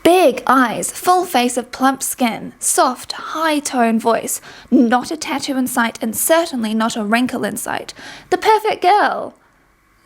Big eyes, full face of plump skin, soft, high-toned voice, not a tattoo in sight and certainly not a wrinkle in sight. The perfect girl.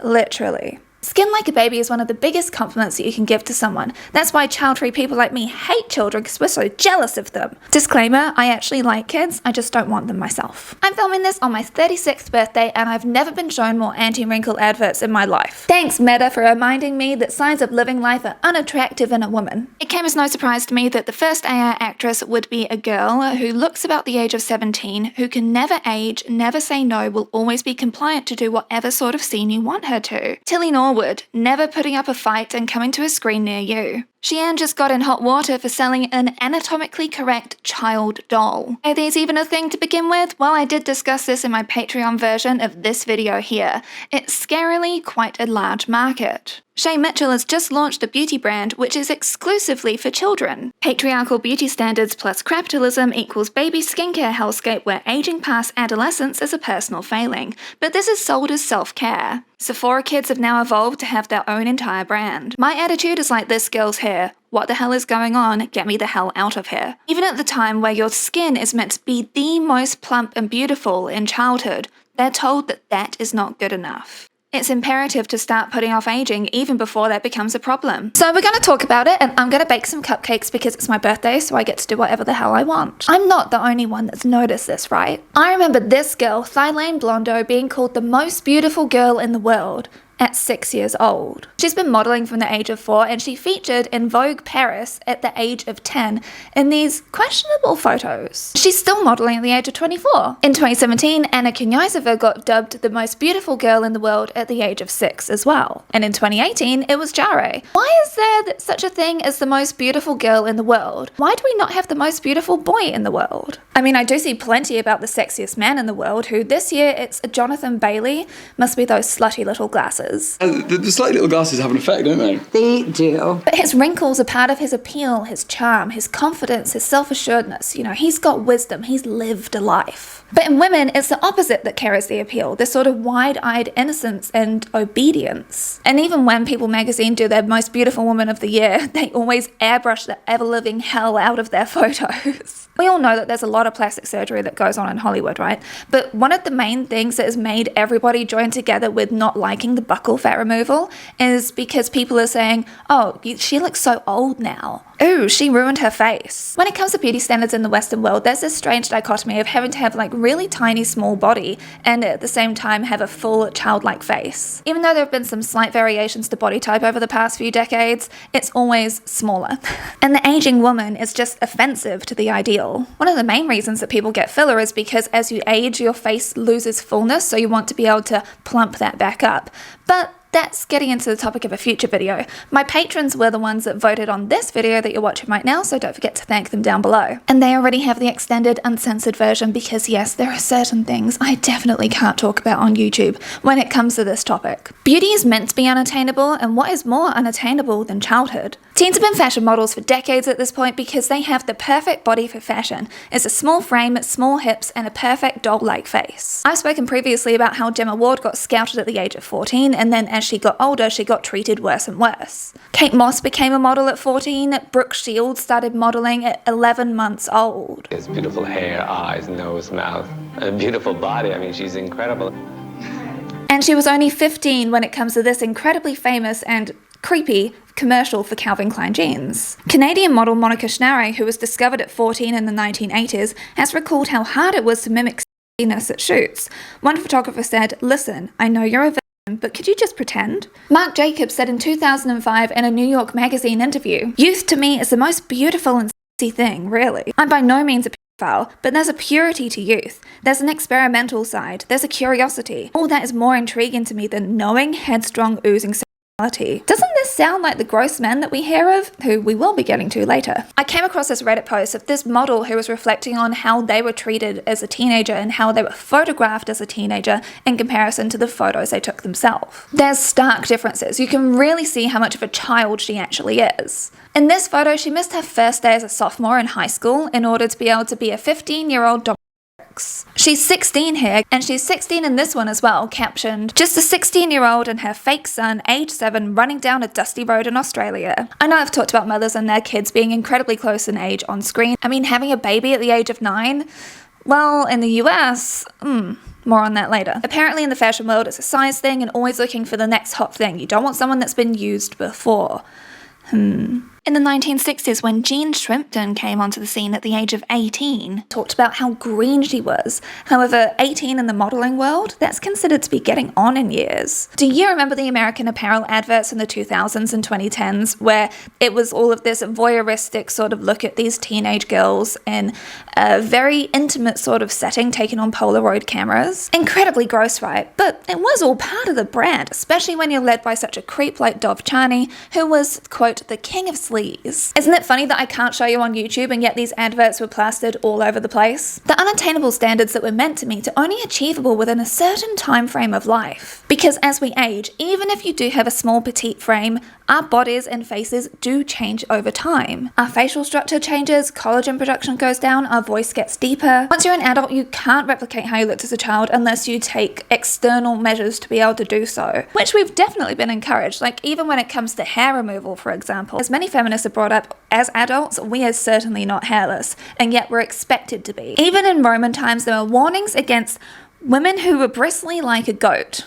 Literally. Skin like a baby is one of the biggest compliments that you can give to someone. That's why child-free people like me hate children because we're so jealous of them. Disclaimer, I actually like kids, I just don't want them myself. I'm filming this on my 36th birthday and I've never been shown more anti-wrinkle adverts in my life. Thanks Meta for reminding me that signs of living life are unattractive in a woman. It came as no surprise to me that the first AI actress would be a girl who looks about the age of 17, who can never age, never say no, will always be compliant to do whatever sort of scene you want her to. Tilly Norwood, never putting up a fight and coming to a screen near you. Sheann just got in hot water for selling an anatomically correct child doll. Are these even a thing to begin with? Well, I did discuss this in my Patreon version of this video here. It's scarily quite a large market. Shay Mitchell has just launched a beauty brand which is exclusively for children. Patriarchal beauty standards plus capitalism equals baby skincare hellscape where aging past adolescence is a personal failing, but this is sold as self-care. Sephora kids have now evolved to have their own entire brand. My attitude is like this girl's hair. What the hell is going on? Get me the hell out of here. Even at the time where your skin is meant to be the most plump and beautiful in childhood, they're told that that is not good enough. It's imperative to start putting off aging even before that becomes a problem. So we're going to talk about it and I'm going to bake some cupcakes because it's my birthday so I get to do whatever the hell I want. I'm not the only one that's noticed this, right? I remember this girl, Thylane Blondo, being called the most beautiful girl in the world at 6 years old. She's been modelling from the age of 4 and she featured in Vogue Paris at the age of 10 in these questionable photos. She's still modelling at the age of 24. In 2017, Anna Knyazova got dubbed the most beautiful girl in the world at the age of 6 as well. And in 2018, it was Jare. Why is there such a thing as the most beautiful girl in the world? Why do we not have the most beautiful boy in the world? I mean, I do see plenty about the sexiest man in the world who this year it's Jonathan Bailey. Must be those slutty little glasses. The slutty little glasses have an effect, don't they? They do. But his wrinkles are part of his appeal, his charm, his confidence, his self-assuredness. You know, he's got wisdom, he's lived a life. But in women, it's the opposite that carries the appeal, this sort of wide-eyed innocence and obedience. And even when People magazine do their most beautiful woman of the year, they always airbrush the ever-living hell out of their photos. We all know that there's a lot of plastic surgery that goes on in Hollywood, right? But one of the main things that has made everybody join together with not liking the buccal fat removal is because people are saying, oh, she looks so old now. Ooh, she ruined her face. When it comes to beauty standards in the Western world, there's this strange dichotomy of having to have like really tiny small body and at the same time have a full childlike face. Even though there have been some slight variations to body type over the past few decades, it's always smaller. And the aging woman is just offensive to the ideal. One of the main reasons that people get filler is because as you age, your face loses fullness, so you want to be able to plump that back up. But that's getting into the topic of a future video. My patrons were the ones that voted on this video that you're watching right now, so don't forget to thank them down below. And they already have the extended uncensored version because yes, there are certain things I definitely can't talk about on YouTube when it comes to this topic. Beauty is meant to be unattainable, and what is more unattainable than childhood? Teens have been fashion models for decades at this point because they have the perfect body for fashion. It's a small frame, small hips, and a perfect doll-like face. I've spoken previously about how Gemma Ward got scouted at the age of 14, and then as she got older, she got treated worse and worse. Kate Moss became a model at 14, Brooke Shields started modeling at 11 months old. She has beautiful hair, eyes, nose, mouth, and a beautiful body. I mean, she's incredible. And she was only 15 when it comes to this incredibly famous and creepy commercial for Calvin Klein jeans. Canadian model Monica Schnarre, who was discovered at 14 in the 1980s, has recalled how hard it was to mimic sexiness at shoots. One photographer said, "Listen, I know you're a villain, but could you just pretend?" Marc Jacobs said in 2005 in a New York Magazine interview, "Youth to me is the most beautiful and sexy thing, really. I'm by no means a pedophile, but there's a purity to youth. There's an experimental side. There's a curiosity. All that is more intriguing to me than knowing, headstrong, oozing sexuality." Doesn't this sound like the gross men that we hear of, who we will be getting to later? I came across this Reddit post of this model who was reflecting on how they were treated as a teenager and how they were photographed as a teenager in comparison to the photos they took themselves. There's stark differences. You can really see how much of a child she actually is. In this photo, she missed her first day as a sophomore in high school in order to be able to be a 15-year-old box. She's 16 here, and she's 16 in this one as well, captioned, "Just a 16-year-old and her fake son, age 7, running down a dusty road in Australia." I know I've talked about mothers and their kids being incredibly close in age on screen. I mean, having a baby at the age of 9, well, in the US, more on that later. Apparently in the fashion world, it's a size thing and always looking for the next hot thing. You don't want someone that's been used before. In the 1960s, when Jean Shrimpton came onto the scene at the age of 18, talked about how green she was. However, 18 in the modelling world, that's considered to be getting on in years. Do you remember the American Apparel adverts in the 2000s and 2010s, where it was all of this voyeuristic sort of look at these teenage girls in a very intimate sort of setting taken on Polaroid cameras? Incredibly gross, right? But it was all part of the brand, especially when you're led by such a creep like Dov Charney, who was, quote, the king of sleaze. Isn't it funny that I can't show you on YouTube and yet these adverts were plastered all over the place? The unattainable standards that we're meant to meet are only achievable within a certain time frame of life. Because as we age, even if you do have a small petite frame, our bodies and faces do change over time. Our facial structure changes, collagen production goes down, our voice gets deeper. Once you're an adult, you can't replicate how you looked as a child unless you take external measures to be able to do so, which we've definitely been encouraged. Like even when it comes to hair removal, for example, as many feminists are brought up, as adults, we are certainly not hairless, and yet we're expected to be. Even in Roman times, there were warnings against women who were bristly like a goat.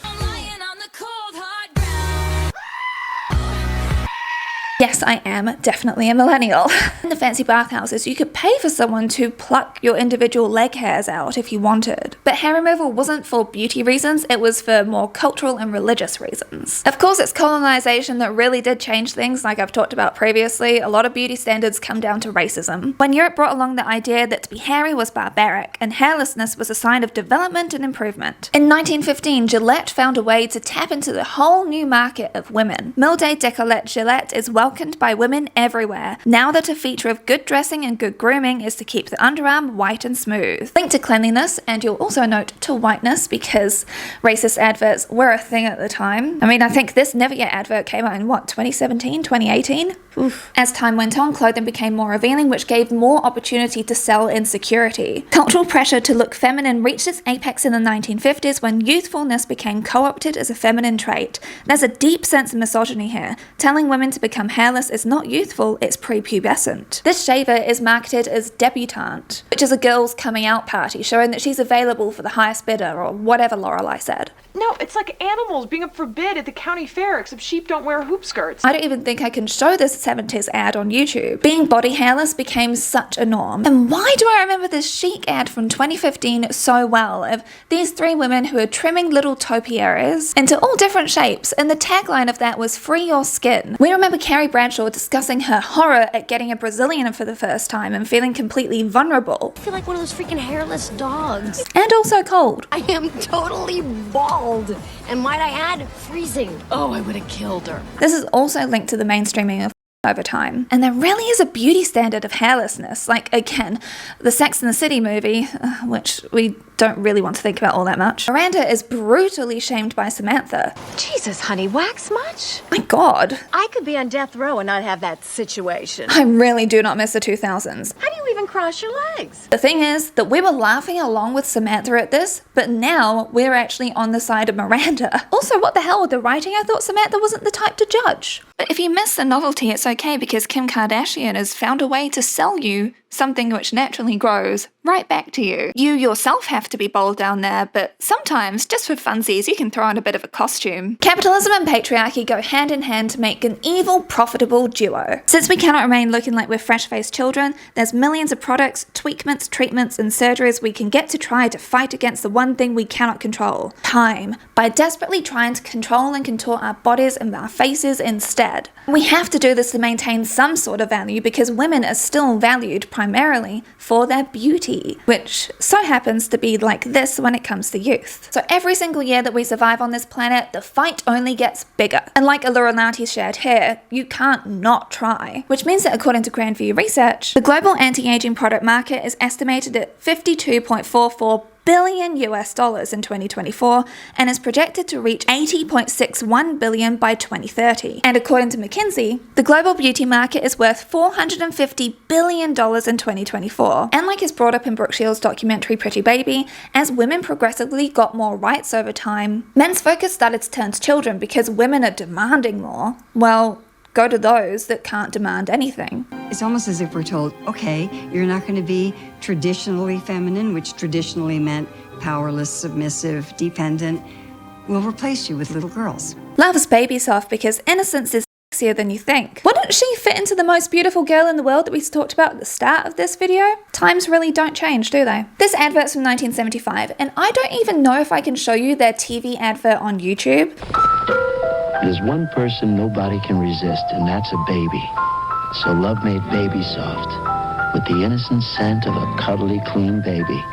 Yes, I am definitely a millennial. In the fancy bathhouses, you could pay for someone to pluck your individual leg hairs out if you wanted. But hair removal wasn't for beauty reasons, it was for more cultural and religious reasons. Of course, it's colonization that really did change things, like I've talked about previously. A lot of beauty standards come down to racism. When Europe brought along the idea that to be hairy was barbaric, and hairlessness was a sign of development and improvement. In 1915, Gillette found a way to tap into the whole new market of women. Milde Decollet Gillette is welcomed by women everywhere, now that a feature of good dressing and good grooming is to keep the underarm white and smooth. Link to cleanliness, and you'll also note to whiteness, because racist adverts were a thing at the time. I mean, I think this Never Yet advert came out in what, 2017, 2018? Oof. As time went on, clothing became more revealing, which gave more opportunity to sell insecurity. Cultural pressure to look feminine reached its apex in the 1950s when youthfulness became co-opted as a feminine trait. There's a deep sense of misogyny here, telling women to become hairless is not youthful, it's prepubescent. This shaver is marketed as debutante, which is a girl's coming out party, showing that she's available for the highest bidder, or whatever Lorelai said. No, it's like animals being up for bid at the county fair, except sheep don't wear hoop skirts. I don't even think I can show this 70s ad on YouTube. Being body hairless became such a norm. And why do I remember this chic ad from 2015 so well, of these 3 women who are trimming little topiaries into all different shapes, and the tagline of that was "Free your skin." We remember Carrie Bradshaw discussing her horror at getting a Brazilian for the first time and feeling completely vulnerable. I feel like one of those freaking hairless dogs. And also cold. I am totally bald. And might I add, freezing. Oh, I would have killed her. This is also linked to the mainstreaming of over time. And there really is a beauty standard of hairlessness. Like, again, the Sex and the City movie, which we don't really want to think about all that much. Miranda is brutally shamed by Samantha. Jesus, honey, wax much? My God. I could be on death row and not have that situation. I really do not miss the 2000s. How do you even cross your legs? The thing is that we were laughing along with Samantha at this, but now we're actually on the side of Miranda. Also, what the hell with the writing? I thought Samantha wasn't the type to judge. But if you miss the novelty, it's okay, because Kim Kardashian has found a way to sell you something which naturally grows right back to you. You yourself have to be bold down there, but sometimes, just for funsies, you can throw on a bit of a costume. Capitalism and patriarchy go hand in hand to make an evil, profitable duo. Since we cannot remain looking like we're fresh-faced children, there's millions of products, tweakments, treatments, and surgeries we can get to try to fight against the one thing we cannot control: time. By desperately trying to control and contort our bodies and our faces instead. We have to do this to maintain some sort of value, because women are still valued primarily for their beauty, which so happens to be like this when it comes to youth. So every single year that we survive on this planet, the fight only gets bigger. And like Allura Nati shared here, you can't not try. Which means that according to Grandview Research, the global anti-aging product market is estimated at $52.44 billion US dollars in 2024 and is projected to reach 80.61 billion by 2030. And according to McKinsey, the global beauty market is worth $450 billion in 2024. And like is brought up in Brooke Shields' documentary Pretty Baby, as women progressively got more rights over time, men's focus started to turn to children because women are demanding more. Well, go to those that can't demand anything. It's almost as if we're told, okay, you're not going to be traditionally feminine, which traditionally meant powerless, submissive, dependent. We'll replace you with little girls. Loves baby soft because innocence is sexier than you think. Wouldn't she fit into the most beautiful girl in the world that we talked about at the start of this video? Times really don't change, do they? This advert's from 1975, and I don't even know if I can show you their TV advert on YouTube. There's one person nobody can resist, and that's a baby. So love made baby soft, with the innocent scent of a cuddly, clean baby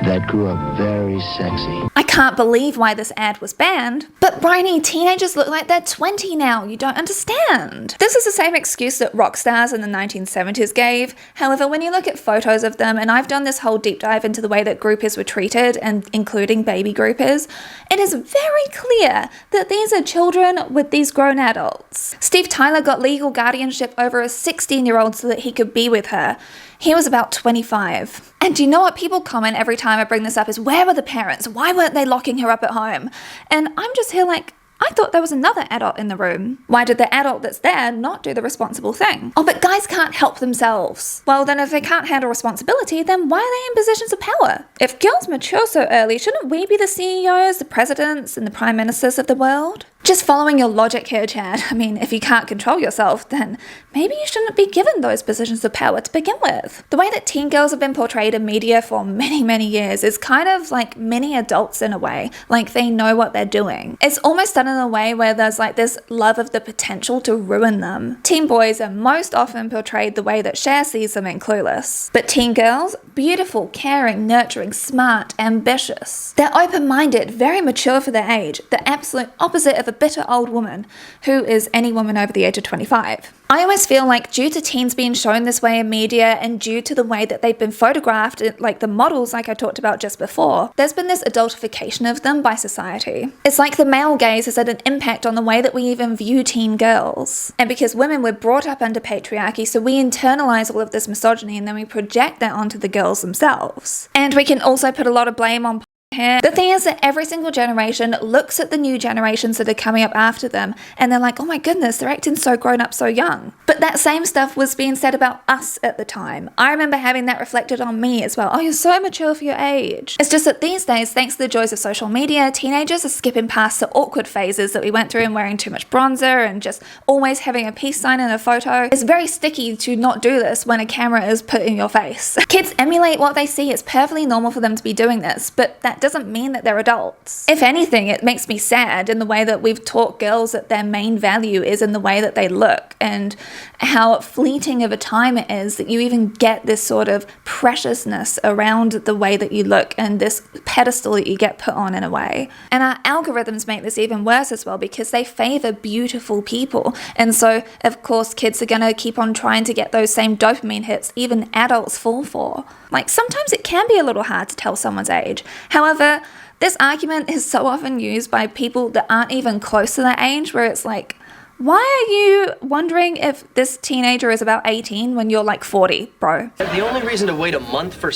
that grew up very sexy. I can't believe why this ad was banned. But Bryony, teenagers look like they're 20 now. You don't understand. This is the same excuse that rock stars in the 1970s gave. However, when you look at photos of them, and I've done this whole deep dive into the way that groupies were treated, and including baby groupies, it is very clear that these are children with these grown adults. Steve Tyler got legal guardianship over a 16-year-old so that he could be with her. He was about 25. And do you know what people comment every time I bring this up is, where were the parents? Why weren't they locking her up at home? And I'm just here like, I thought there was another adult in the room. Why did the adult that's there not do the responsible thing? Oh, but guys can't help themselves. Well, then if they can't handle responsibility, then why are they in positions of power? If girls mature so early, shouldn't we be the CEOs, the presidents, and the prime ministers of the world? Just following your logic here, Chad. I mean, if you can't control yourself, then maybe you shouldn't be given those positions of power to begin with. The way that teen girls have been portrayed in media for many, many years is kind of like mini adults in a way, like they know what they're doing. It's almost done in a way where there's like this love of the potential to ruin them. Teen boys are most often portrayed the way that Cher sees them in Clueless. But teen girls, beautiful, caring, nurturing, smart, ambitious. They're open-minded, very mature for their age, the absolute opposite of a bitter old woman, who is any woman over the age of 25. I always feel like due to teens being shown this way in media and due to the way that they've been photographed, like the models like I talked about just before, there's been this adultification of them by society. It's like the male gaze has had an impact on the way that we even view teen girls. And because women were brought up under patriarchy, so we internalize all of this misogyny and then we project that onto the girls themselves. And we can also put a lot of blame on here. The thing is that every single generation looks at the new generations that are coming up after them and they're like, oh my goodness, they're acting so grown up so young. But that same stuff was being said about us at the time. I remember having that reflected on me as well. Oh, you're so mature for your age. It's just that these days, thanks to the joys of social media, teenagers are skipping past the awkward phases that we went through and wearing too much bronzer and just always having a peace sign in a photo. It's very sticky to not do this when a camera is put in your face. Kids emulate what they see. It's perfectly normal for them to be doing this, but that doesn't mean that they're adults. If anything, it makes me sad in the way that we've taught girls that their main value is in the way that they look and how fleeting of a time it is that you even get this sort of preciousness around the way that you look and this pedestal that you get put on in a way. And our algorithms make this even worse as well because they favor beautiful people. And so, of course, kids are going to keep on trying to get those same dopamine hits even adults fall for. Like, sometimes it can be a little hard to tell someone's age. However, this argument is so often used by people that aren't even close to that age, where it's like, why are you wondering if this teenager is about 18 when you're like 40, bro? The only reason to wait a month for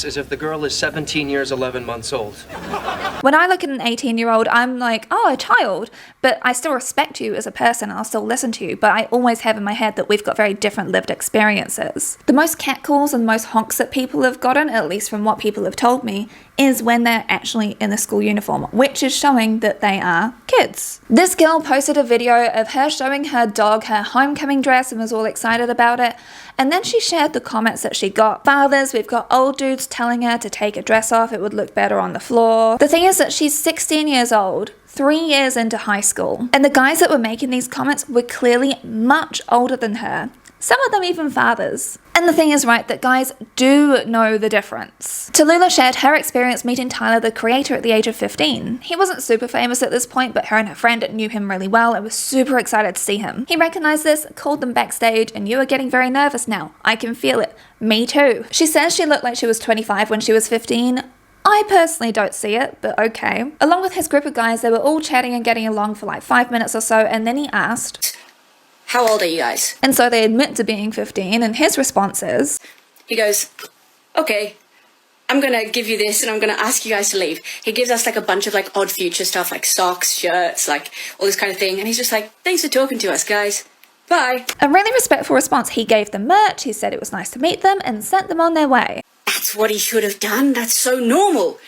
is if the girl is 17 years, 11 months old. When I look at an 18-year-old, I'm like, oh, a child. But I still respect you as a person and I'll still listen to you. But I always have in my head that we've got very different lived experiences. The most catcalls and the most honks that people have gotten, at least from what people have told me, is when they're actually in the school uniform, which is showing that they are kids. This girl posted a video of her showing her dog her homecoming dress and was all excited about it. And then she shared the comments that she got. Fathers, we've got old dudes telling her to take her dress off, it would look better on the floor. The thing is that she's 16 years old, 3 years into high school. And the guys that were making these comments were clearly much older than her. Some of them even fathers. And the thing is, right, that guys do know the difference. Tallulah shared her experience meeting Tyler, the creator, at the age of 15. He wasn't super famous at this point, but her and her friend knew him really well and was super excited to see him. He recognized this, called them backstage, and you are getting very nervous now. I can feel it. Me too. She says she looked like she was 25 when she was 15. I personally don't see it, but okay. Along with his group of guys, they were all chatting and getting along for like 5 minutes or so, and then he asked, "How old are you guys?" And so they admit to being 15, and his response is, He goes, "Okay, I'm gonna give you this and I'm gonna ask you guys to leave." He gives us like a bunch of like odd future stuff, like socks, shirts, like all this kind of thing. And he's just like, "Thanks for talking to us, guys. Bye." a really respectful response. He gave them merch, he said it was nice to meet them, and sent them on their way. That's what he should have done. That's so normal.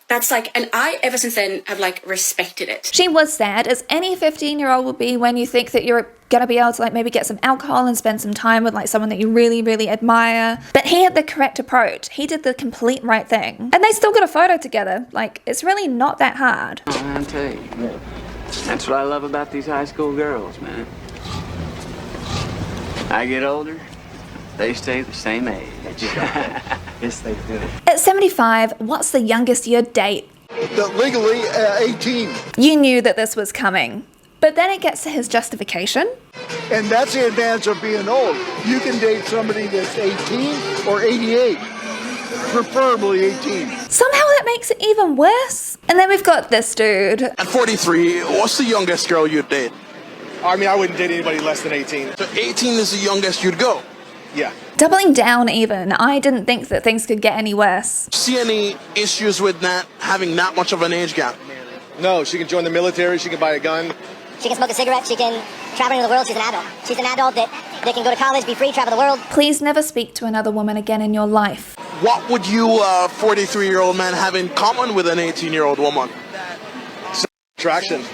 That's like, and I, ever since then, have like respected it. She was sad, as any 15-year-old would be when you think that you're gonna be able to like maybe get some alcohol and spend some time with like someone that you really, really admire. But he had the correct approach. He did the complete right thing. And they still got a photo together. Like, it's really not that hard. I tell you, that's what I love about these high school girls, man. I get older, they stay the same age. Yes, they do. At 75, what's the youngest you'd date? Legally, 18. You knew that this was coming. But then it gets to his justification. And that's the advantage of being old. You can date somebody that's 18 or 88. Preferably 18. Somehow that makes it even worse. And then we've got this dude. At 43, what's the youngest girl you'd date? I mean, I wouldn't date anybody less than 18. So 18 is the youngest you'd go? Yeah. Doubling down even. I didn't think that things could get any worse. See any issues with that, having that much of an age gap? No, she can join the military, she can buy a gun. She can smoke a cigarette, she can travel into the world, she's an adult. She's an adult that can go to college, be free, travel the world. Please never speak to another woman again in your life. What would you, 43-year-old man, have in common with an 18-year-old woman? Attraction.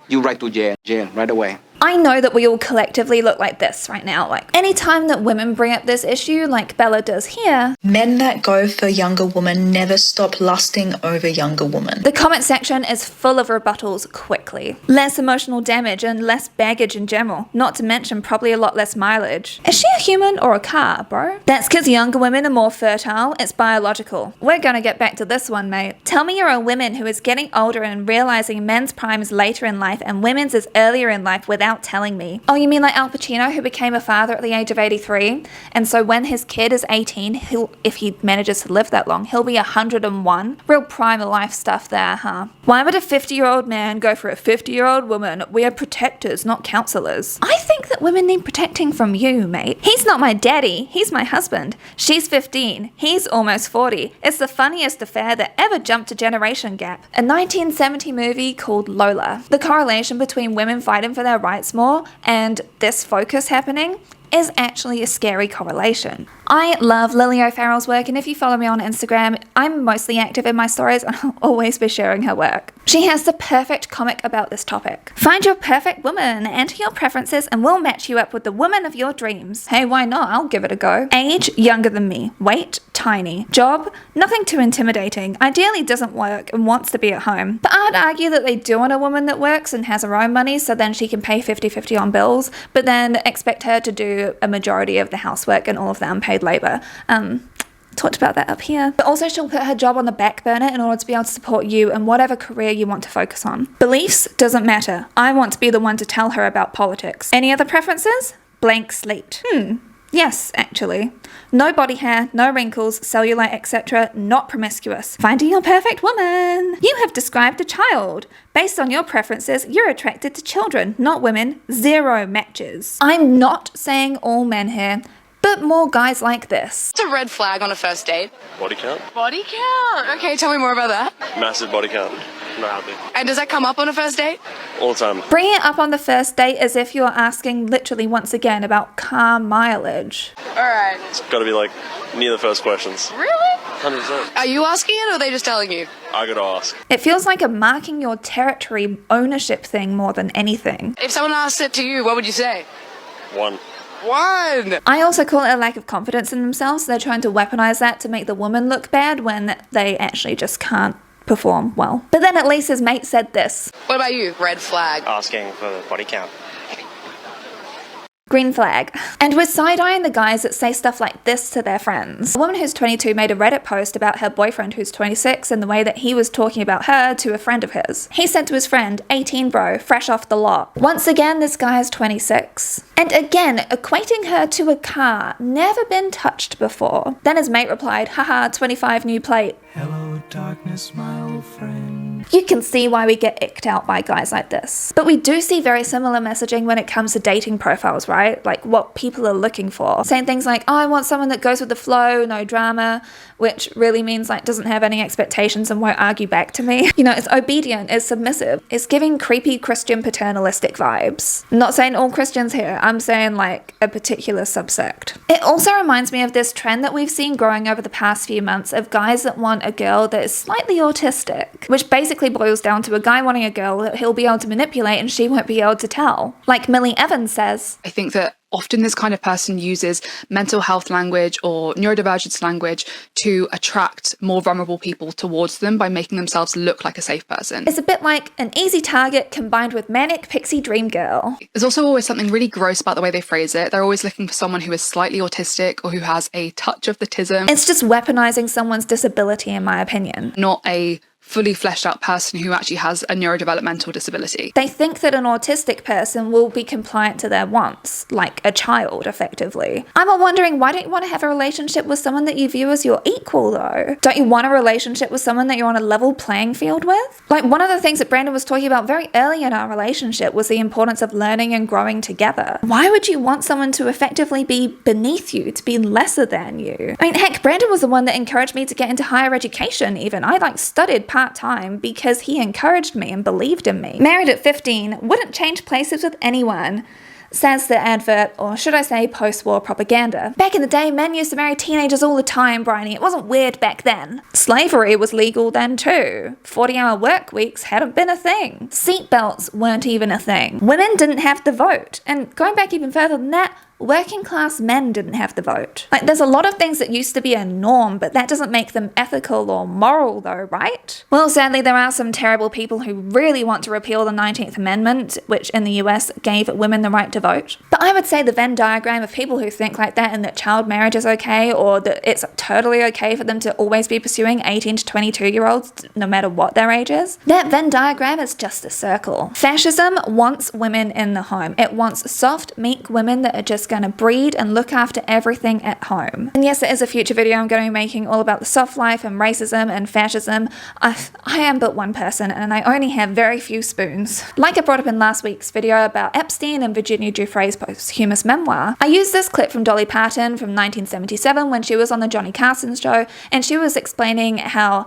You right to jail right away. I know that we all collectively look like this right now. Like, anytime that women bring up this issue, like Bella does here, men that go for younger women never stop lusting over younger women. The comment section is full of rebuttals quickly. Less emotional damage and less baggage in general, not to mention probably a lot less mileage. Is she a human or a car, bro? That's because younger women are more fertile, it's biological. We're gonna get back to this one, mate. Tell me you're a woman who is getting older and realizing men's prime is later in life and women's is earlier in life without telling me. Oh, you mean like Al Pacino, who became a father at the age of 83? And so when his kid is 18, if he manages to live that long, he'll be 101. Real prime of life stuff there, huh? Why would a 50-year-old man go for a 50-year-old woman? We are protectors, not counselors. I think that women need protecting from you, mate. He's not my daddy, he's my husband. She's 15, he's almost 40. It's the funniest affair that ever jumped a generation gap. A 1970 movie called Lola. The correlation between women fighting for their rights more and this focus happening is actually a scary correlation. I love Lily O'Farrell's work, and if you follow me on Instagram, I'm mostly active in my stories and I'll always be sharing her work. She has the perfect comic about this topic. Find your perfect woman, enter your preferences, and we'll match you up with the woman of your dreams. Hey, why not? I'll give it a go. Age, younger than me. Weight, tiny. Job, nothing too intimidating. Ideally doesn't work and wants to be at home. But I'd argue that they do want a woman that works and has her own money so then she can pay 50-50 on bills, but then expect her to do a majority of the housework and all of the unpaid labor. Talked about that up here. But also she'll put her job on the back burner in order to be able to support you in whatever career you want to focus on. Beliefs doesn't matter. I want to be the one to tell her about politics. Any other preferences? Blank slate. Yes, actually. No body hair, no wrinkles, cellulite, etc. Not promiscuous. Finding your perfect woman. You have described a child. Based on your preferences, you're attracted to children, not women. 0 matches. I'm not saying all men here, but more guys like this. What's a red flag on a first date? Body count. Body count. Okay, tell me more about that. Massive body count. Not happy. And does that come up on a first date? All the time. Bring it up on the first date as if you're asking literally once again about car mileage. Alright. It's got to be like near the first questions. Really? 100%. Are you asking it or are they just telling you? I gotta ask. It feels like a marking your territory ownership thing more than anything. If someone asked it to you, what would you say? 1. I also call it a lack of confidence in themselves. They're trying to weaponize that to make the woman look bad when they actually just can't perform well. But then at least his mate said this. What about you? Red flag. Asking for the body count. Green flag. And we're side-eyeing the guys that say stuff like this to their friends. A woman who's 22 made a Reddit post about her boyfriend who's 26 and the way that he was talking about her to a friend of his. He said to his friend, 18 bro, fresh off the lot. Once again, this guy is 26. And again, equating her to a car, never been touched before. Then his mate replied, haha, 25 new plate. Hello Hello, darkness, my old friend. You can see why we get icked out by guys like this. But we do see very similar messaging when it comes to dating profiles, right? Like what people are looking for. Saying things like, oh, I want someone that goes with the flow, no drama, which really means like doesn't have any expectations and won't argue back to me. You know, it's obedient, it's submissive. It's giving creepy Christian paternalistic vibes. I'm not saying all Christians here, I'm saying like a particular subsect. It also reminds me of this trend that we've seen growing over the past few months of guys that want a girl that is slightly autistic, which basically boils down to a guy wanting a girl that he'll be able to manipulate and she won't be able to tell. Like Millie Evans says, I think that often this kind of person uses mental health language or neurodivergence language to attract more vulnerable people towards them by making themselves look like a safe person. It's a bit like an easy target combined with manic pixie dream girl. There's also always something really gross about the way they phrase it. They're always looking for someone who is slightly autistic or who has a touch of the tism. It's just weaponizing someone's disability, in my opinion. Not a fully fleshed out person who actually has a neurodevelopmental disability. They think that an autistic person will be compliant to their wants, like a child, effectively. I'm wondering, why don't you want to have a relationship with someone that you view as your equal, though? Don't you want a relationship with someone that you're on a level playing field with? Like, one of the things that Brandon was talking about very early in our relationship was the importance of learning and growing together. Why would you want someone to effectively be beneath you, to be lesser than you? I mean, heck, Brandon was the one that encouraged me to get into higher education, even. I, studied part-time because he encouraged me and believed in me. Married at 15, wouldn't change places with anyone, says the advert, or should I say post-war propaganda. Back in the day, men used to marry teenagers all the time, Bryony. It wasn't weird back then. Slavery was legal then too. 40-hour work weeks hadn't been a thing. Seatbelts weren't even a thing. Women didn't have the vote. And going back even further than that, working class men didn't have the vote. There's a lot of things that used to be a norm, but that doesn't make them ethical or moral though, right? Well, sadly, there are some terrible people who really want to repeal the 19th Amendment, which in the US gave women the right to vote. But I would say the Venn diagram of people who think like that and that child marriage is okay, or that it's totally okay for them to always be pursuing 18 to 22-year-olds, no matter what their age is, that Venn diagram is just a circle. Fascism wants women in the home. It wants soft, meek women that are just going to breed and look after everything at home. And yes, there is a future video I'm going to be making all about the soft life and racism and fascism. I am but one person and I only have very few spoons. Like I brought up in last week's video about Epstein and Virginia Giuffre's posthumous memoir, I used this clip from Dolly Parton from 1977 when she was on the Johnny Carson show, and she was explaining how,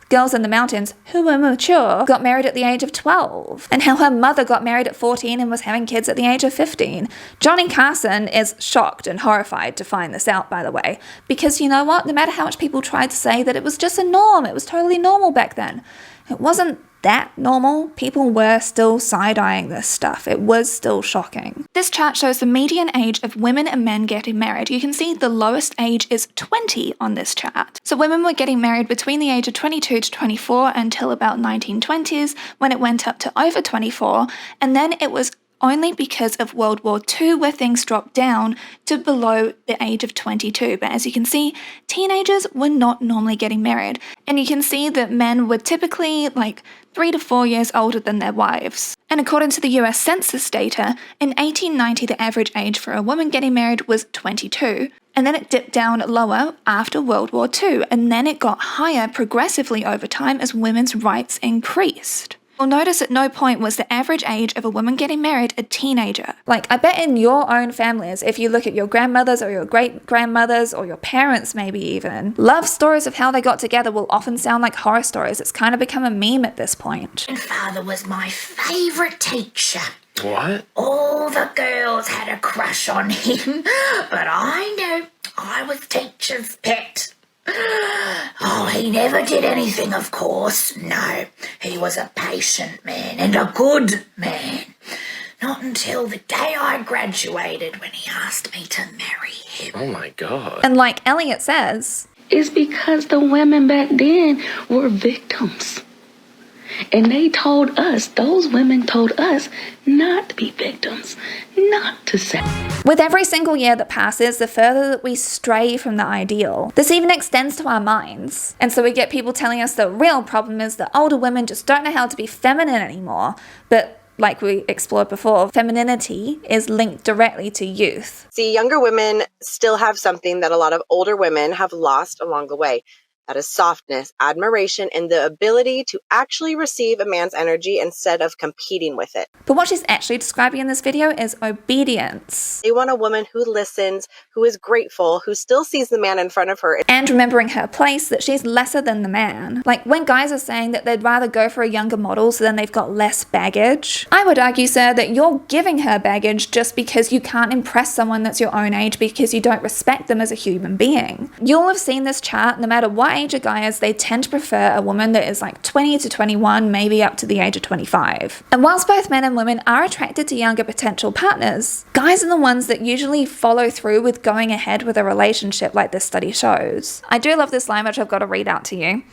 girls in the mountains who were mature got married at the age of 12, and how her mother got married at 14 and was having kids at the age of 15. Johnny Carson is shocked and horrified to find this out, by the way, because you know what? No matter how much people tried to say that it was just a norm, it was totally normal back then, it wasn't that normal. People were still side-eyeing this stuff. It was still shocking. This chart shows the median age of women and men getting married. You can see the lowest age is 20 on this chart. So women were getting married between the age of 22 to 24 until about 1920s, when it went up to over 24, and then it was only because of World War II where things dropped down to below the age of 22. But as you can see, teenagers were not normally getting married. And you can see that men were typically 3 to 4 years older than their wives. And according to the US Census data, in 1890 the average age for a woman getting married was 22. And then it dipped down lower after World War II, and then it got higher progressively over time as women's rights increased. You'll notice at no point was the average age of a woman getting married a teenager. I bet in your own families, if you look at your grandmothers or your great-grandmothers or your parents maybe even, love stories of how they got together will often sound like horror stories. It's kind of become a meme at this point. My father was my favourite teacher. What? All the girls had a crush on him, but I knew I was teacher's pet. Oh, he never did anything, of course. No, he was a patient man and a good man. Not until the day I graduated when he asked me to marry him. Oh my God. And like Elliot says, it's because the women back then were victims. And those women told us not to be victims, not to say. With every single year that passes, the further that we stray from the ideal. This even extends to our minds. And so we get people telling us the real problem is that older women just don't know how to be feminine anymore. But like we explored before, femininity is linked directly to youth. See, younger women still have something that a lot of older women have lost along the way. That is softness, admiration, and the ability to actually receive a man's energy instead of competing with it. But what she's actually describing in this video is obedience. They want a woman who listens, who is grateful, who still sees the man in front of her. And remembering her place, that she's lesser than the man. Like when guys are saying that they'd rather go for a younger model so then they've got less baggage. I would argue, sir, that you're giving her baggage just because you can't impress someone that's your own age because you don't respect them as a human being. You'll have seen this chart, no matter what age a guy is, they tend to prefer a woman that is like 20 to 21, maybe up to the age of 25. And whilst both men and women are attracted to younger potential partners, guys are the ones that usually follow through with going ahead with a relationship like this study shows. I do love this line, which I've got to read out to you.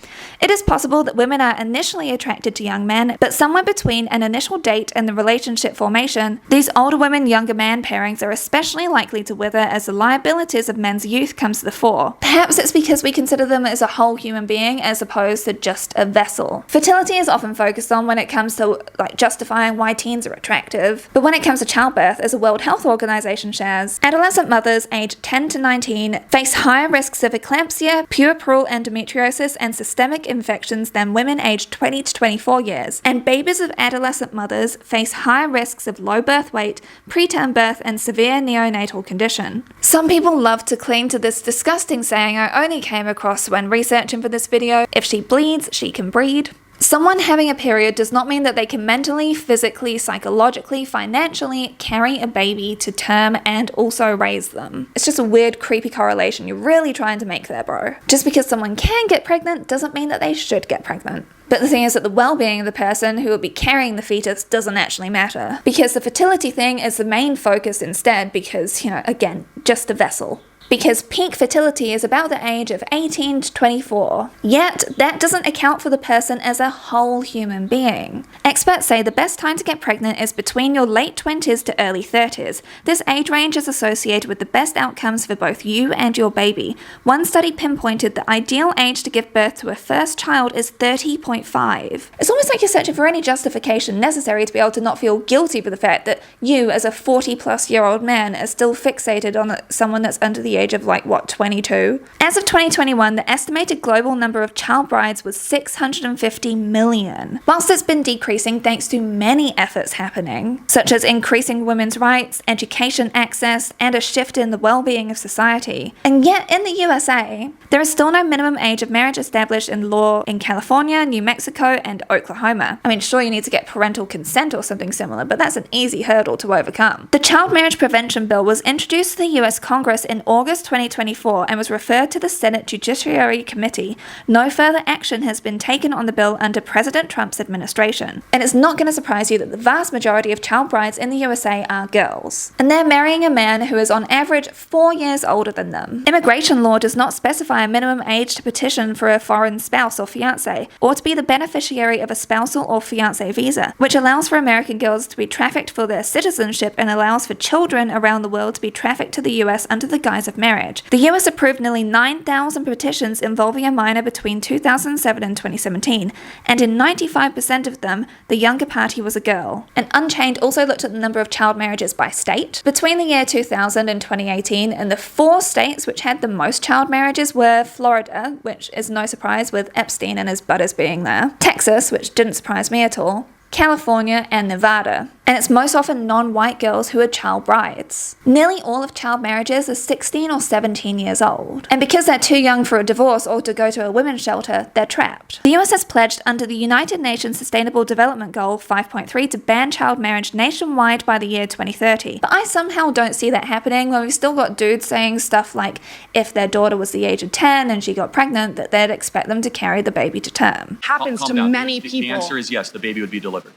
It is possible that women are initially attracted to young men, but somewhere between an initial date and the relationship formation, these older women, younger man pairings are especially likely to wither as the liabilities of men's youth comes to the fore. Perhaps it's because we consider them as a whole human being as opposed to just a vessel. Fertility is often focused on when it comes to justifying why teens are attractive, but when it comes to childbirth, as the World Health Organization shares, adolescent mothers aged 10 to 19 face higher risks of eclampsia, puerperal endometriosis, and systemic infections than women aged 20 to 24 years, and babies of adolescent mothers face higher risks of low birth weight, preterm birth, and severe neonatal condition. Some people love to cling to this disgusting saying I only came across when researching for this video: if she bleeds, she can breed. Someone having a period does not mean that they can mentally, physically, psychologically, financially carry a baby to term and also raise them. It's just a weird, creepy correlation you're really trying to make there, bro. Just because someone can get pregnant doesn't mean that they should get pregnant. But the thing is that the well-being of the person who will be carrying the fetus doesn't actually matter. Because the fertility thing is the main focus instead because, again, just a vessel. Because peak fertility is about the age of 18 to 24. Yet, that doesn't account for the person as a whole human being. Experts say the best time to get pregnant is between your late 20s to early 30s. This age range is associated with the best outcomes for both you and your baby. One study pinpointed the ideal age to give birth to a first child is 30.5. It's almost like you're searching for any justification necessary to be able to not feel guilty for the fact that you, as a 40-plus-year-old man, are still fixated on someone that's under the age of 22? As of 2021, the estimated global number of child brides was 650 million. Whilst it's been decreasing thanks to many efforts happening, such as increasing women's rights, education access, and a shift in the well-being of society. And yet in the USA, there is still no minimum age of marriage established in law in California, New Mexico, and Oklahoma. I mean, sure, you need to get parental consent or something similar, but that's an easy hurdle to overcome. The Child Marriage Prevention Bill was introduced to the US Congress in August 2024 and was referred to the Senate Judiciary Committee. No further action has been taken on the bill under President Trump's administration. And it's not going to surprise you that the vast majority of child brides in the USA are girls. And they're marrying a man who is on average 4 years older than them. Immigration law does not specify a minimum age to petition for a foreign spouse or fiancé, or to be the beneficiary of a spousal or fiancé visa, which allows for American girls to be trafficked for their citizenship and allows for children around the world to be trafficked to the US under the guise of marriage. The US approved nearly 9,000 petitions involving a minor between 2007 and 2017, and in 95% of them, the younger party was a girl. And Unchained also looked at the number of child marriages by state. Between the year 2000 and 2018, and the 4 states which had the most child marriages were Florida, which is no surprise with Epstein and his butters being there, Texas, which didn't surprise me at all, California, and Nevada. And it's most often non-white girls who are child brides. Nearly all of child marriages are 16 or 17 years old. And because they're too young for a divorce or to go to a women's shelter, they're trapped. The US has pledged under the United Nations Sustainable Development Goal 5.3 to ban child marriage nationwide by the year 2030. But I somehow don't see that happening when we've still got dudes saying stuff like if their daughter was the age of 10 and she got pregnant, that they'd expect them to carry the baby to term. Happens to many people. The answer is yes, the baby would be delivered.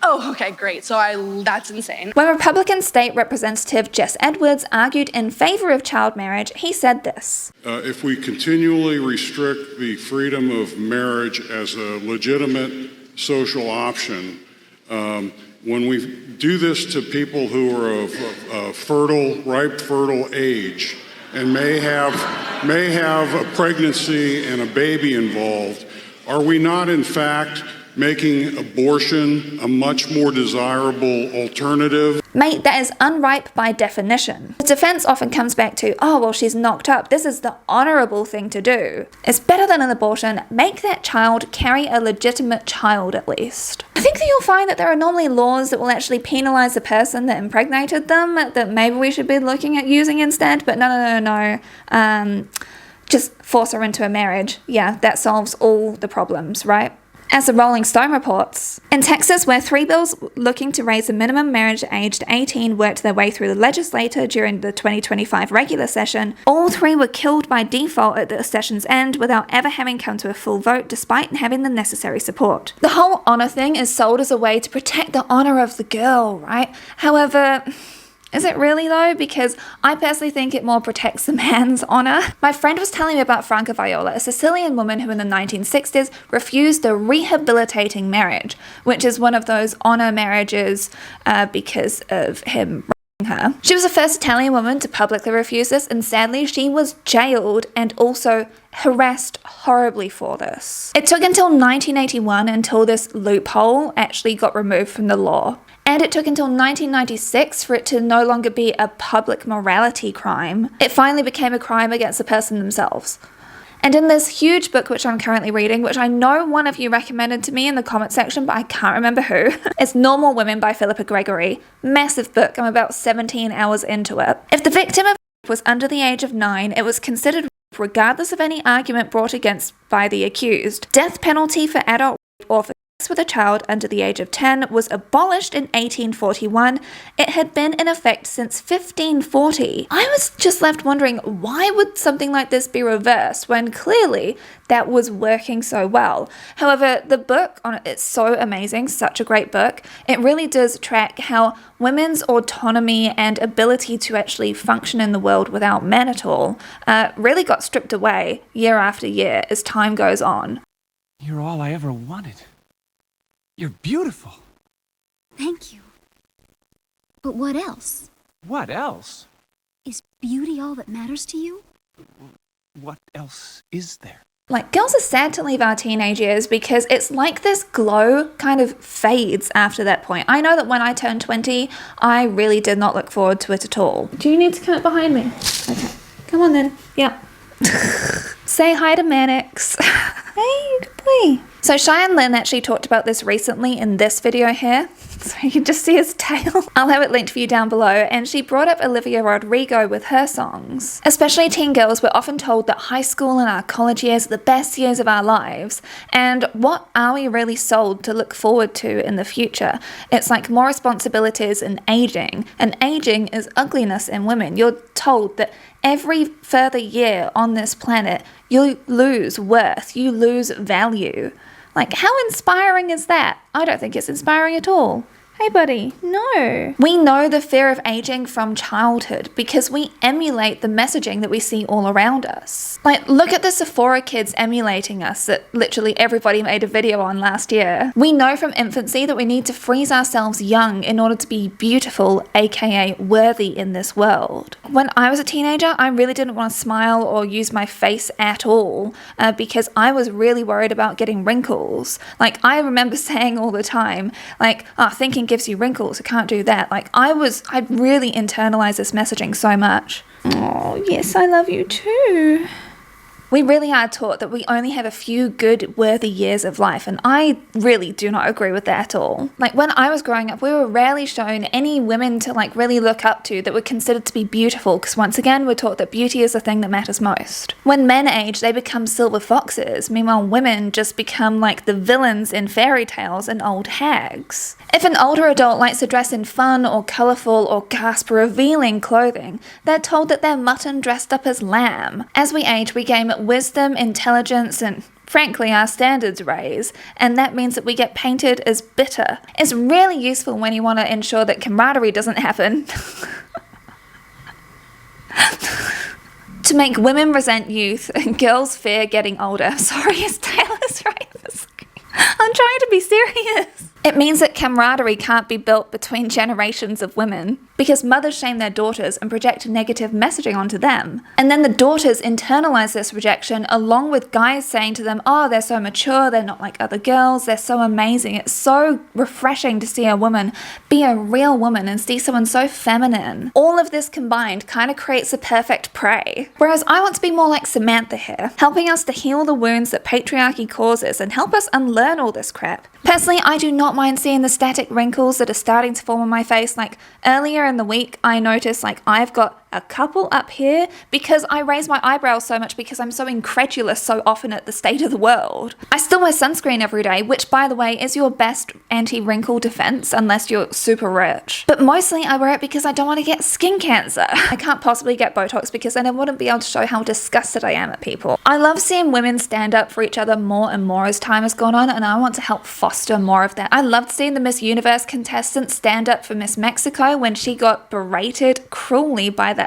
Oh, okay, great. So that's insane. When Republican State Representative Jess Edwards argued in favor of child marriage, he said this. If we continually restrict the freedom of marriage as a legitimate social option, when we do this to people who are of ripe fertile age and may have a pregnancy and a baby involved, are we not in fact making abortion a much more desirable alternative. Mate, that is unripe by definition. The defense often comes back to, oh, well, she's knocked up. This is the honorable thing to do. It's better than an abortion. Make that child carry a legitimate child at least. I think that you'll find that there are normally laws that will actually penalize the person that impregnated them that maybe we should be looking at using instead, but no. Just force her into a marriage. Yeah, that solves all the problems, right? As the Rolling Stone reports, in Texas, where 3 bills looking to raise the minimum marriage age to 18 worked their way through the legislature during the 2025 regular session, all 3 were killed by default at the session's end without ever having come to a full vote despite having the necessary support. The whole honor thing is sold as a way to protect the honor of the girl, right? However, is it really though? Because I personally think it more protects the man's honour. My friend was telling me about Franca Viola, a Sicilian woman who in the 1960s refused a rehabilitating marriage, which is one of those honour marriages because of him raping her. She was the first Italian woman to publicly refuse this, and sadly she was jailed and also harassed horribly for this. It took until 1981 until this loophole actually got removed from the law. And it took until 1996 for it to no longer be a public morality crime. It finally became a crime against the person themselves. And in this huge book which I'm currently reading, which I know one of you recommended to me in the comment section, but I can't remember who, it's Normal Women by Philippa Gregory. Massive book, I'm about 17 hours into it. If the victim of was under the age of 9, it was considered rape regardless of any argument brought against by the accused. Death penalty for adult rape or for with a child under the age of 10 was abolished in 1841. It had been in effect since 1540. I was just left wondering, why would something like this be reversed when clearly that was working so well? However, the book, it's so amazing, such a great book. It really does track how women's autonomy and ability to actually function in the world without men at all really got stripped away year after year as time goes on. You're all I ever wanted. You're beautiful. Thank you. But what else? What else? Is beauty all that matters to you? What else is there? Like, girls are sad to leave our teenage years because it's like this glow kind of fades after that point. I know that when I turned 20, I really did not look forward to it at all. Do you need to come up behind me? Okay. Come on then. Yep. Say hi to Mannix. Hey, good boy. So Cheyenne Lynn actually talked about this recently in this video here. So you can just see his tail. I'll have it linked for you down below. And she brought up Olivia Rodrigo with her songs. Especially teen girls, we're often told that high school and our college years are the best years of our lives. And what are we really sold to look forward to in the future? It's like more responsibilities and aging. And aging is ugliness in women. You're told that every further year on this planet, you lose worth, you lose value. Like, how inspiring is that? I don't think it's inspiring at all. Hey buddy, no. We know the fear of aging from childhood because we emulate the messaging that we see all around us. Like, look at the Sephora kids emulating us that literally everybody made a video on last year. We know from infancy that we need to freeze ourselves young in order to be beautiful, aka worthy in this world. When I was a teenager, I really didn't want to smile or use my face at all because I was really worried about getting wrinkles. Like, I remember saying all the time, like, oh, thinking gives you wrinkles, I can't do that. Like, I really internalized this messaging so much. Oh, yes, I love you too. We really are taught that we only have a few good, worthy years of life, and I really do not agree with that at all. Like, when I was growing up, we were rarely shown any women to, like, really look up to that were considered to be beautiful, because once again, we're taught that beauty is the thing that matters most. When men age, they become silver foxes, meanwhile women just become like the villains in fairy tales and old hags. If an older adult likes to dress in fun or colourful or gasp revealing clothing, they're told that they're mutton dressed up as lamb. As we age, we gain wisdom, intelligence, and frankly, our standards raise, and that means that we get painted as bitter. It's really useful when you want to ensure that camaraderie doesn't happen. To make women resent youth and girls fear getting older. Sorry, his tail is right in the screen. I'm trying to be serious. It means that camaraderie can't be built between generations of women because mothers shame their daughters and project negative messaging onto them. And then the daughters internalize this rejection along with guys saying to them, oh, they're so mature, they're not like other girls, they're so amazing. It's so refreshing to see a woman be a real woman and see someone so feminine. All of this combined kind of creates a perfect prey. Whereas I want to be more like Samantha here, helping us to heal the wounds that patriarchy causes and help us unlearn all this crap. Personally, I do not mind seeing the static wrinkles that are starting to form on my face. Like earlier in the week, I noticed like I've got a couple up here because I raise my eyebrows so much because I'm so incredulous so often at the state of the world. I still wear sunscreen every day, which by the way is your best anti-wrinkle defense unless you're super rich. But mostly I wear it because I don't want to get skin cancer. I can't possibly get Botox because then I wouldn't be able to show how disgusted I am at people. I love seeing women stand up for each other more and more as time has gone on, and I want to help foster more of that. I loved seeing the Miss Universe contestant stand up for Miss Mexico when she got berated cruelly by that,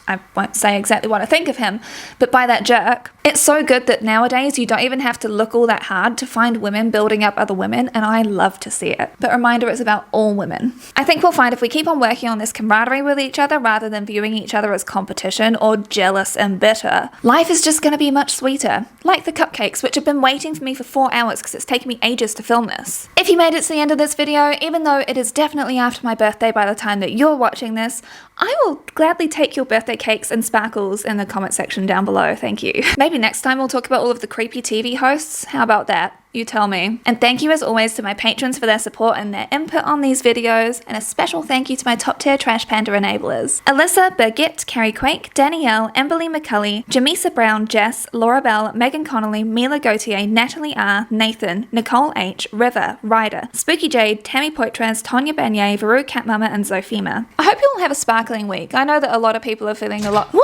I won't say exactly what I think of him, but by that jerk. It's so good that nowadays you don't even have to look all that hard to find women building up other women, and I love to see it. But reminder, it's about all women. I think we'll find if we keep on working on this camaraderie with each other rather than viewing each other as competition or jealous and bitter, life is just going to be much sweeter. Like the cupcakes, which have been waiting for me for 4 hours because it's taken me ages to film this. If you made it to the end of this video, even though it is definitely after my birthday by the time that you're watching this, I will gladly take your birthday cakes and sparkles in the comment section down below, thank you. Maybe next time we'll talk about all of the creepy TV hosts, how about that? You tell me. And thank you as always to my patrons for their support and their input on these videos, and a special thank you to my top tier Trash Panda enablers. Alyssa, Birgit, Carrie Quake, Danielle, Emberly McCulley, Jamisa Brown, Jess, Laura Bell, Megan Connolly, Mila Gautier, Natalie R, Nathan, Nicole H, River, Ryder, Spooky Jade, Tammy Poitras, Tonya Banyay, Varu Catmama, and Zofima. I hope you all have a sparkling week. I know that a lot of people are feeling a lot. Woo!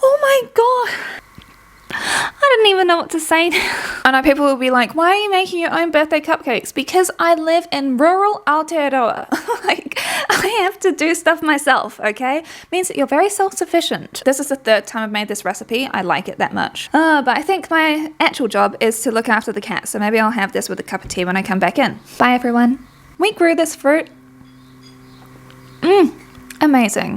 Oh my god! I didn't even know what to say. I know people will be like, why are you making your own birthday cupcakes? Because I live in rural Aotearoa. Like, I have to do stuff myself, okay? Means that you're very self-sufficient. This is the 3rd time I've made this recipe. I like it that much. But I think my actual job is to look after the cat, so maybe I'll have this with a cup of tea when I come back in. Bye everyone. We grew this fruit. Amazing.